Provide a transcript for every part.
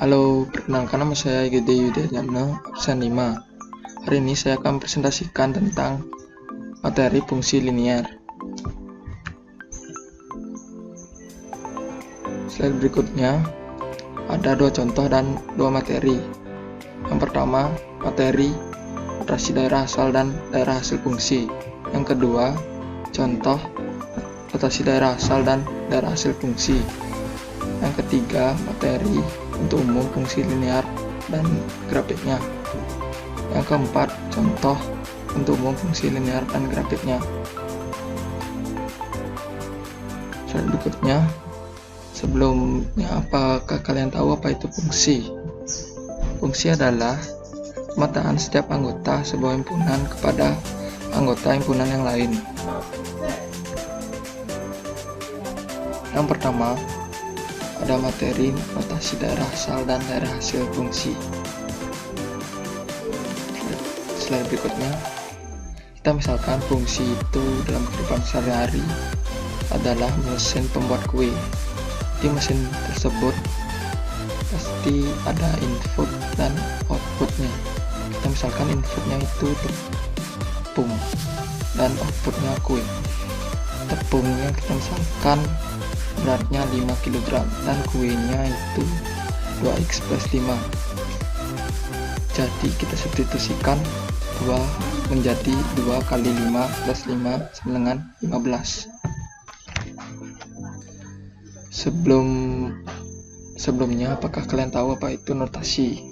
Halo, perkenalkan nama saya Gede Yudhayana, absen 5. Hari ini saya akan presentasikan tentang materi fungsi linear. Slide berikutnya ada 2 contoh dan 2 materi. Yang pertama, materi rotasi daerah asal dan daerah hasil fungsi. Yang kedua, contoh rotasi daerah asal dan daerah hasil fungsi. Yang ketiga, materi untuk umum fungsi linear dan grafiknya. Yang keempat, contoh untuk umum fungsi linear dan grafiknya. Slide berikutnya, sebelumnya apakah kalian tahu apa itu fungsi? Fungsi adalah pemetaan setiap anggota sebuah himpunan kepada anggota himpunan yang lain. Yang pertama, ada materi rotasi daerah asal dan daerah hasil fungsi. Slide berikutnya, kita misalkan fungsi itu dalam kehidupan sehari-hari adalah mesin pembuat kue. Di mesin tersebut pasti ada input dan outputnya. Kita misalkan inputnya itu tepung dan outputnya kue. Tepungnya kita misalkan beratnya 5 kg dan kuenya itu 2x plus 5. Jadi kita substitusikan 2 menjadi 2 kali 5 plus 5 sama dengan 15. Sebelumnya, apakah kalian tahu apa itu notasi?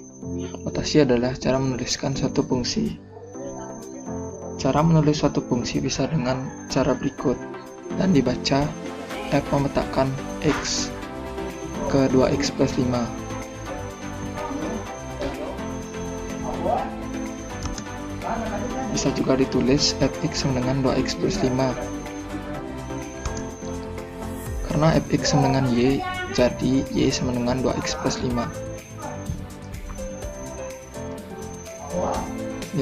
Notasi adalah cara menuliskan suatu fungsi. Cara menulis suatu fungsi bisa dengan cara berikut dan dibaca F memetakan X ke 2x plus 5. Bisa juga ditulis Fx sama dengan 2x plus 5. Karena Fx sama dengan Y, jadi Y sama dengan 2x plus 5.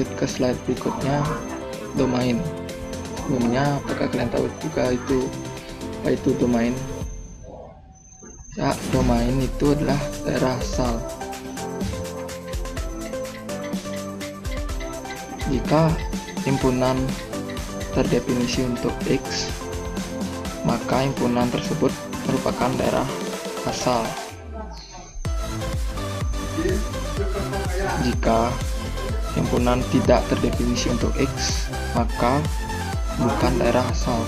Lihat ke slide berikutnya, domain. Sebelumnya, apakah kalian tahu juga apa itu domain? Ya, domain itu adalah daerah asal. Jika himpunan terdefinisi untuk X, maka himpunan tersebut merupakan daerah asal. Jika himpunan tidak terdefinisi untuk X, maka bukan daerah asal.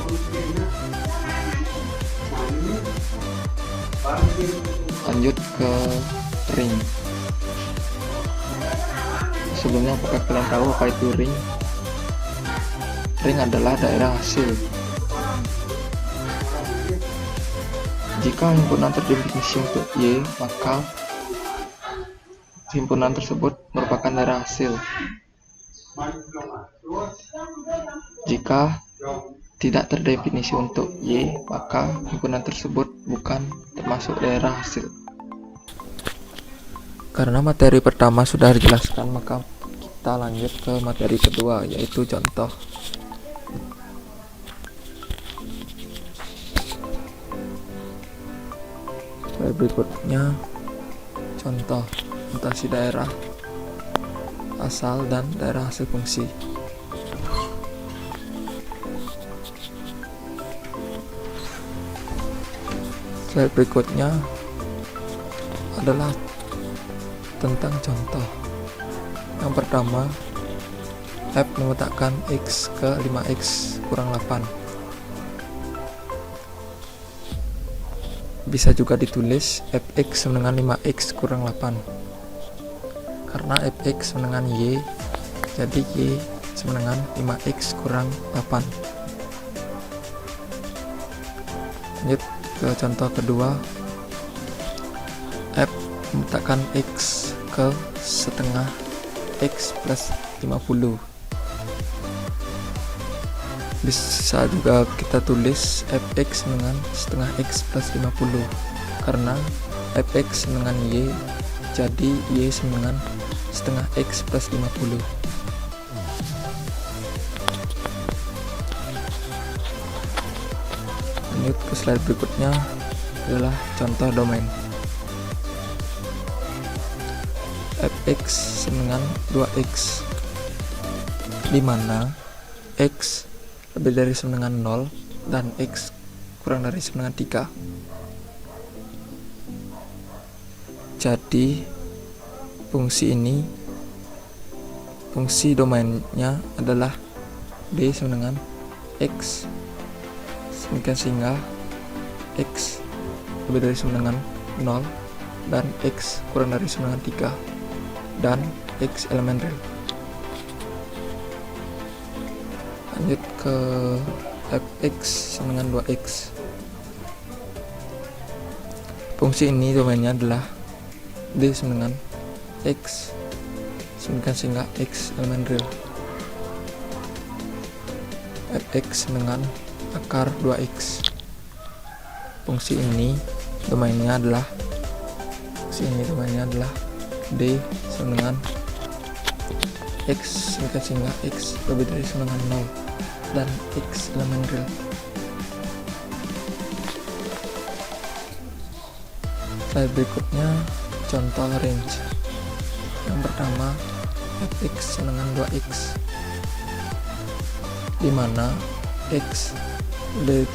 Lanjut ke ring. Sebelumnya, apakah kalian tahu apa itu ring? Ring adalah daerah hasil. Jika himpunan terdefinisi untuk Y, maka himpunan tersebut merupakan daerah hasil. Jika tidak terdefinisi untuk Y, maka himpunan tersebut bukan termasuk daerah hasil. Karena materi pertama sudah dijelaskan, maka kita lanjut ke materi kedua, yaitu contoh. Berikutnya, contoh notasi daerah asal dan daerah hasil fungsi. Slide berikutnya adalah tentang contoh. Yang pertama, F memetakan X ke 5x kurang 8. Bisa juga ditulis Fx sama dengan 5x kurang 8. Karena Fx sama dengan Y, jadi Y sama dengan 5x kurang 8. Lanjut ke contoh kedua, F memetakan X ke setengah X plus 50. Bisa juga kita tulis Fx dengan setengah X plus 50. Karena Fx dengan Y, jadi Y sama dengan setengah X plus 50. Lanjut ke slide berikutnya adalah contoh domain. fx sama dengan 2x, di mana x lebih dari sama dengan 0 dan x kurang dari sama dengan 3. Jadi fungsi ini, fungsi domainnya adalah b sama dengan x, sehingga x lebih dari sama dengan 0 dan x kurang dari sama dengan 3 dan x elemen real. Lanjut ke fx sama dengan 2x. Fungsi ini domainnya adalah d sama dengan x, sehingga x elemen real. fx dengan akar 2x. Fungsi ini domainnya adalah d sama dengan x, sehingga x lebih dari sama dengan 0 dan x elemen real. Slide berikutnya contoh range. Yang pertama fx sama dengan 2x, di mana x lebih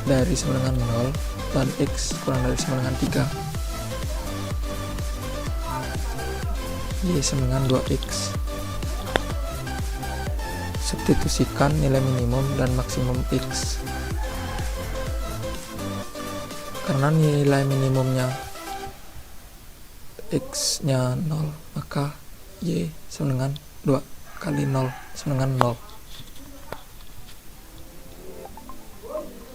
dari sama dengan 0 dan x kurang dari sama dengan 3. Y sama dengan 2x. Substitusikan nilai minimum dan maksimum x. Karena nilai minimumnya x nya 0, maka y sama dengan 2 kali 0 sama dengan 0.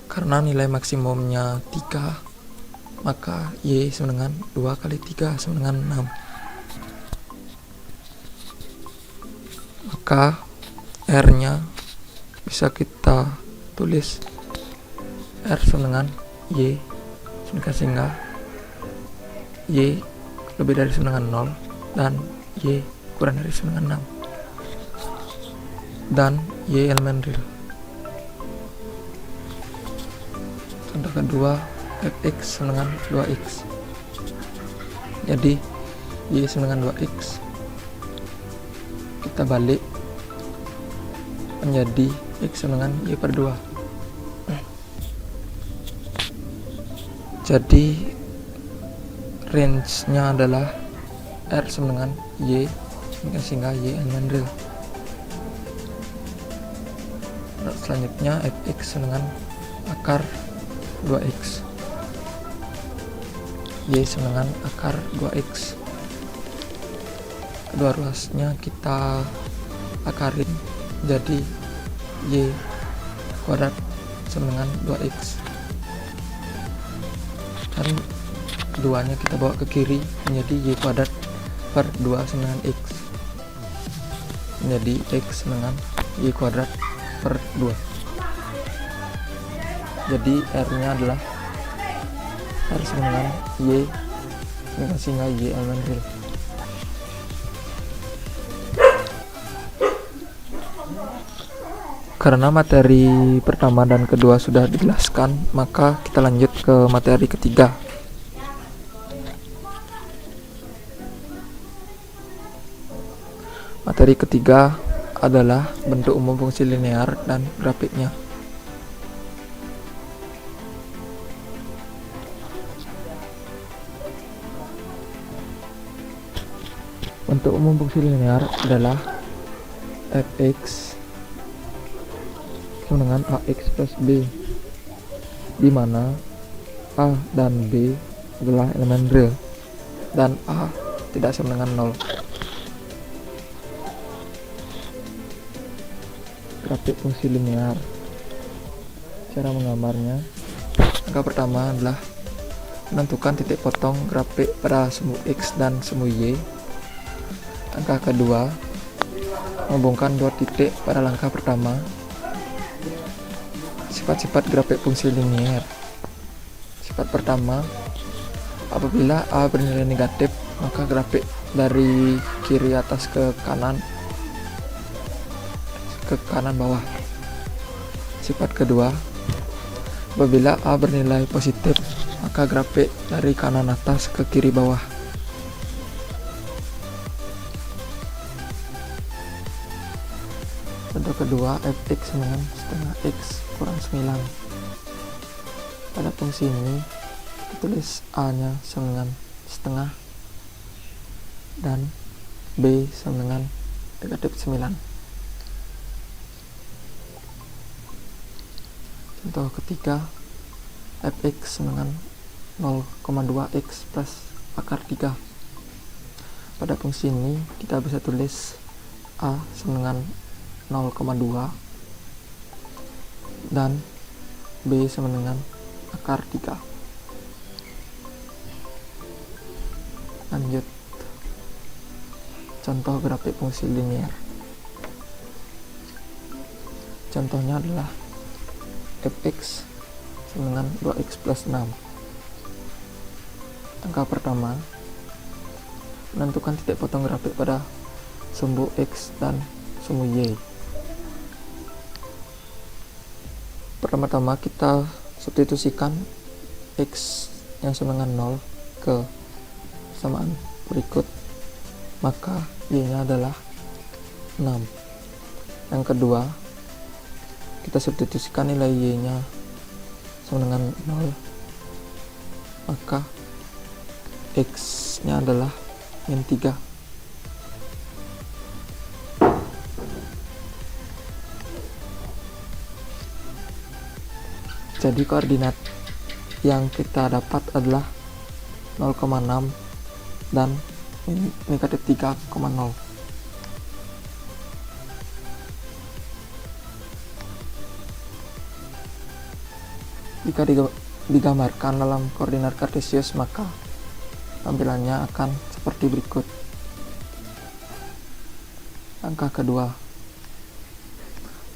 Karena nilai maksimumnya 3, maka y sama dengan 2 kali 3 sama dengan 6. Maka r nya bisa kita tulis r sama dengan y, sehingga y lebih dari sama dengan 0 dan y kurang dari sama dengan 6 dan y elemen real. Contoh kedua fx sama dengan 2x. Jadi y sama dengan 2x kita balik menjadi x sama dengan y per 2. Jadi range nya adalah r sama dengan y, sehingga y elemen real. Selanjutnya fx sama dengan akar 2x, y sama dengan akar 2x. Kedua ruasnya kita akarin, jadi y kuadrat sama dengan 2x, dan keduanya kita bawa ke kiri menjadi y kuadrat per 2 sama dengan x, menjadi x sama dengan y kuadrat per 2. Jadi r nya adalah r sama dengan y, sehingga y elemen real. Karena materi pertama dan kedua sudah dijelaskan, maka kita lanjut ke materi ketiga. Materi ketiga adalah bentuk umum fungsi linear dan grafiknya. Bentuk umum fungsi linear adalah fx sama dengan ax plus b, di mana a dan b adalah elemen real dan a tidak sama dengan 0. Grafik fungsi linear. Cara menggambarnya, langkah pertama adalah menentukan titik potong grafik pada semu x dan semu y. Langkah kedua, menghubungkan dua titik pada langkah pertama. Sifat-sifat grafik fungsi linear. Sifat pertama, apabila a bernilai negatif, maka grafik dari kiri atas ke kanan bawah. Sifat kedua, apabila a bernilai positif, maka grafik dari kanan atas ke kiri bawah. Contoh kedua, fx sama dengan setengah x kurang 9. Pada fungsi ini kita tulis a nya sama dengan setengah dan b sama dengan negatif 9. Contoh ketiga, fx sama dengan 0,2x plus akar 3. Pada fungsi ini kita bisa tulis a sama dengan 0,2 dan b sama dengan akar 3. Lanjut, contoh grafik fungsi linier. Contohnya adalah fx sama dengan 2x plus 6. Langkah pertama, menentukan titik potong grafik pada sumbu x dan sumbu y. Pertama-tama kita substitusikan x yang sama dengan 0 ke samaan berikut, maka y nya adalah 6. Yang kedua, kita substitusikan nilai y nya sama dengan 0, maka x nya adalah min 3. Jadi koordinat yang kita dapat adalah 0,6 dan negatif 3,0. Jika digambarkan dalam koordinat kartesius, maka tampilannya akan seperti berikut. Langkah kedua,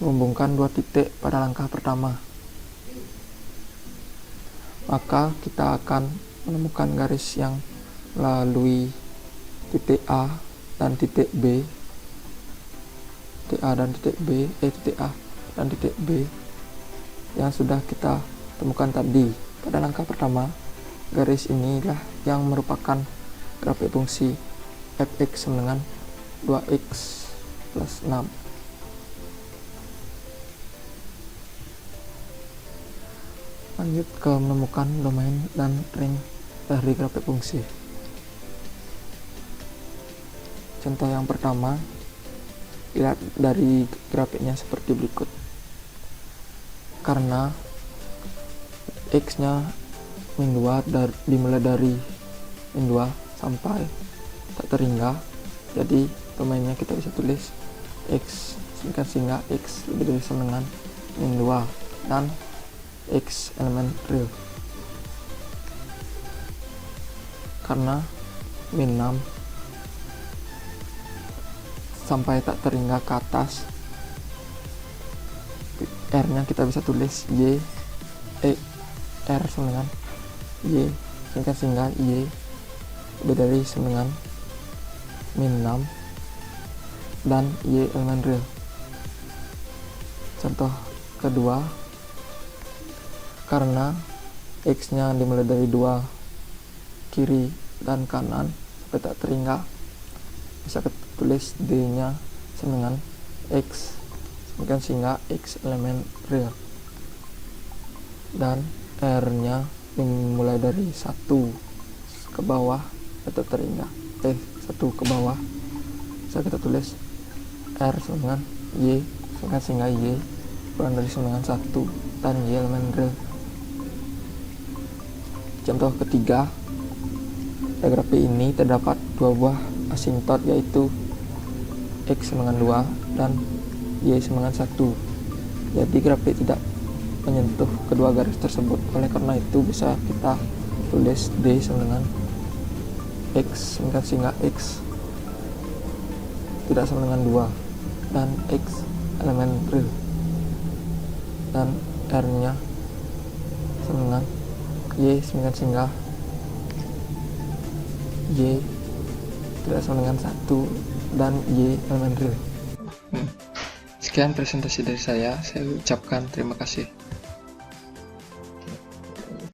menghubungkan dua titik pada langkah pertama. Maka kita akan menemukan garis yang melalui titik A dan titik B, titik A dan titik B, titik A dan titik B yang sudah kita temukan tadi. Pada langkah pertama, garis inilah yang merupakan grafik fungsi fx sama dengan 2x plus 6. Lanjut ke menemukan domain dan ring dari grafik fungsi. Contoh yang pertama, lihat dari grafiknya seperti berikut. Karena x nya min 2 dimulai dari min 2 sampai tak terhingga, jadi domainnya kita bisa tulis x sehingga x lebih dari sama dengan min 2 dan x elemen real. Karena min 6 sampai tak terhingga ke atas, r nya kita bisa tulis r sama dengan y sehingga y lebih dari sama dengan min 6 dan y elemen real. Contoh kedua, karena x nya dimulai dari 2 kiri dan kanan sampai tak terhingga, bisa kita tulis d nya sama dengan x sehingga x elemen real dan r nya dimulai dari 1 ke bawah atau terhingga 1 ke bawah, bisa kita tulis r sama dengan y sehingga y kurang dari sama dengan 1 dan y elemen real. Contoh ketiga, pada grafik ini terdapat dua buah asintot, yaitu x sama dengan 2 dan y sama dengan 1. Jadi grafik tidak menyentuh kedua garis tersebut. Oleh karena itu bisa kita tulis d sama dengan x sehingga x tidak sama dengan 2 dan x elemen real dan r nya sama dengan y sehingga y tidak sama dengan 1 dan y elemen real. Sekian presentasi dari saya ucapkan terima kasih.